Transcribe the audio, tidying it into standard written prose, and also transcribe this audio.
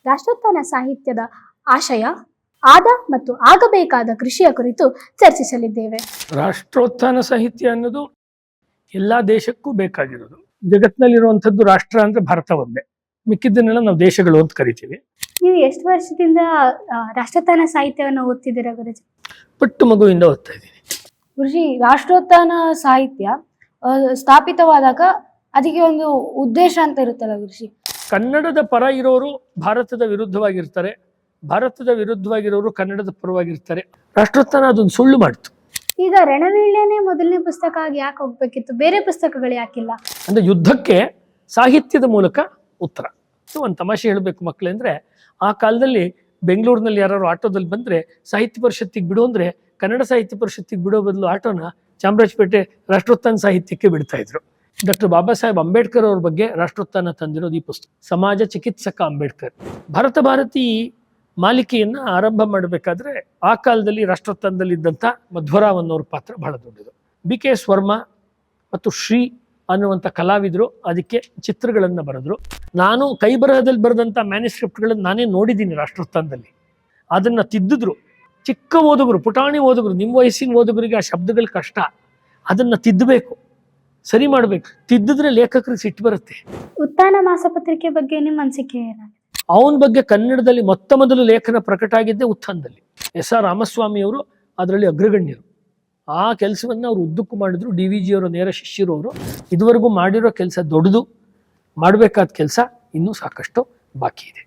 ರಾಷ್ಟ್ರೋತ್ಥಾನ ಸಾಹಿತ್ಯದ ಆಶಯ, ಆದ ಮತ್ತು ಆಗಬೇಕಾದ ಕೃಷಿಯ ಕುರಿತು ಚರ್ಚಿಸಲಿದ್ದೇವೆ. ರಾಷ್ಟ್ರೋತ್ಥಾನ ಸಾಹಿತ್ಯ ಅನ್ನೋದು ಎಲ್ಲ ದೇಶಕ್ಕೂ ಬೇಕಾಗಿರೋದು. ಜಗತ್ತಿನಲ್ಲಿರುವಂಥದ್ದು ರಾಷ್ಟ್ರ ಅಂದ್ರೆ ಭಾರತ ಒಂದೇ, ಮಿಕ್ಕಿದ್ದನ್ನೆಲ್ಲ ನಾವು ದೇಶಗಳು ಅಂತ ಕರಿತೀವಿ. ನೀವು ಎಷ್ಟು ವರ್ಷದಿಂದ ರಾಷ್ಟ್ರೋತ್ಥಾನ ಸಾಹಿತ್ಯವನ್ನು ಓದ್ತಿದ್ದೀರಾ ಗುರುಜಿ? ಪುಟ್ಟ ಮಗುವಿಂದ ಓದ್ತಾ ಇದ್ದೀನಿ. ಗುರುಜಿ, ರಾಷ್ಟ್ರೋತ್ಥಾನ ಸಾಹಿತ್ಯ ಸ್ಥಾಪಿತವಾದಾಗ ಅದಕ್ಕೆ ಒಂದು ಉದ್ದೇಶ ಅಂತ ಇರುತ್ತಲ್ಲ ಗುರುಜಿ? ಕನ್ನಡದ ಪರ ಇರೋರು ಭಾರತದ ವಿರುದ್ಧವಾಗಿರ್ತಾರೆ, ಭಾರತದ ವಿರುದ್ಧವಾಗಿರೋರು ಕನ್ನಡದ ಪರವಾಗಿರ್ತಾರೆ. ರಾಷ್ಟ್ರೋತ್ಥಾನ ಅದೊಂದು ಸುಳ್ಳು ಮಾಡ್ತು. ಈಗ ರಣವೀಳ್ಯನೇ ಮೊದಲನೇ ಪುಸ್ತಕ ಆಗಿ ಯಾಕೆ ಹೋಗ್ಬೇಕಿತ್ತು? ಬೇರೆ ಪುಸ್ತಕಗಳು ಯಾಕಿಲ್ಲ? ಅಂದ್ರೆ ಯುದ್ಧಕ್ಕೆ ಸಾಹಿತ್ಯದ ಮೂಲಕ ಉತ್ತರ. ಒಂದು ತಮಾಷೆ ಹೇಳಬೇಕು ಮಕ್ಕಳೇ, ಅಂದ್ರೆ ಆ ಕಾಲದಲ್ಲಿ ಬೆಂಗಳೂರಿನಲ್ಲಿ ಯಾರು ಆಟೋದಲ್ಲಿ ಬಂದ್ರೆ ಸಾಹಿತ್ಯ ಪರಿಷತ್ತಿಗೆ ಬಿಡು ಅಂದ್ರೆ ಕನ್ನಡ ಸಾಹಿತ್ಯ ಪರಿಷತ್ತಿಗೆ ಬಿಡೋ ಬದಲು ಆಟೋನ ಚಾಮರಾಜಪೇಟೆ ರಾಷ್ಟ್ರೋತ್ಥಾನ ಸಾಹಿತ್ಯಕ್ಕೆ ಬಿಡ್ತಾ ಇದ್ರು. ಡಾಕ್ಟರ್ ಬಾಬಾ ಸಾಹೇಬ್ ಅಂಬೇಡ್ಕರ್ ಅವ್ರ ಬಗ್ಗೆ ರಾಷ್ಟ್ರೋತ್ಥಾನ ತಂದಿರೋದು ಈ ಪುಸ್ತಕ. ಸಮಾಜ ಚಿಕಿತ್ಸಕ ಅಂಬೇಡ್ಕರ್. ಭಾರತ ಭಾರತಿ ಮಾಲಿಕೆಯನ್ನ ಆರಂಭ ಮಾಡಬೇಕಾದ್ರೆ ಆ ಕಾಲದಲ್ಲಿ ರಾಷ್ಟ್ರೋತ್ಥಾನದಲ್ಲಿ ಇದ್ದಂಥ ಮಧ್ವರಾವ್ ಅನ್ನೋರ ಪಾತ್ರ ಬಹಳ ದೊಡ್ಡದು. BKS ವರ್ಮಾ ಮತ್ತು ಶ್ರೀ ಅನ್ನುವಂಥ ಕಲಾವಿದರು ಅದಕ್ಕೆ ಚಿತ್ರಗಳನ್ನು ಬರೆದ್ರು. ನಾನು ಕೈ ಬರಹದಲ್ಲಿ ಬರೆದಂಥ ಮ್ಯಾನುಸ್ಕ್ರಿಪ್ಟ್ಗಳನ್ನು ನಾನೇ ನೋಡಿದ್ದೀನಿ ರಾಷ್ಟ್ರೋತ್ಥಾನದಲ್ಲಿ. ಅದನ್ನು ತಿದ್ದಿದ್ರು. ಚಿಕ್ಕ ಓದುಗರು, ಪುಟಾಣಿ ಓದುಗರು, ನಿಮ್ಮ ವಯಸ್ಸಿನ ಓದುಗರಿಗೆ ಆ ಶಬ್ದಗಳು ಕಷ್ಟ, ಅದನ್ನು ತಿದ್ದಬೇಕು, ಸರಿ ಮಾಡಬೇಕು. ತಿದ್ದಿದ್ರೆ ಲೇಖಕರಿಗೆ ಸಿಟ್ಟು ಬರುತ್ತೆ. ಉತ್ಥಾನ ಮಾಸಪತ್ರಿಕೆ ಬಗ್ಗೆ ನಿಮ್ಮ ಅನಿಸಿಕೆ ಏನಾಗಿದೆ? ಅವನ ಬಗ್ಗೆ ಕನ್ನಡದಲ್ಲಿ ಮೊತ್ತ ಮೊದಲು ಲೇಖನ ಪ್ರಕಟ ಆಗಿದ್ದೇ ಉತ್ಥಾನದಲ್ಲಿ. SR ರಾಮಸ್ವಾಮಿ ಅವರು ಅದರಲ್ಲಿ ಅಗ್ರಗಣ್ಯರು. ಆ ಕೆಲಸವನ್ನು ಅವರು ಉದ್ದಕ್ಕೂ ಮಾಡಿದ್ರು. DVG ಅವರ ನೇರ ಶಿಷ್ಯರು ಅವರು. ಇದುವರೆಗೂ ಮಾಡಿರೋ ಕೆಲಸ ದೊಡ್ಡದು, ಮಾಡಬೇಕಾದ ಕೆಲಸ ಇನ್ನೂ ಸಾಕಷ್ಟು ಬಾಕಿ ಇದೆ.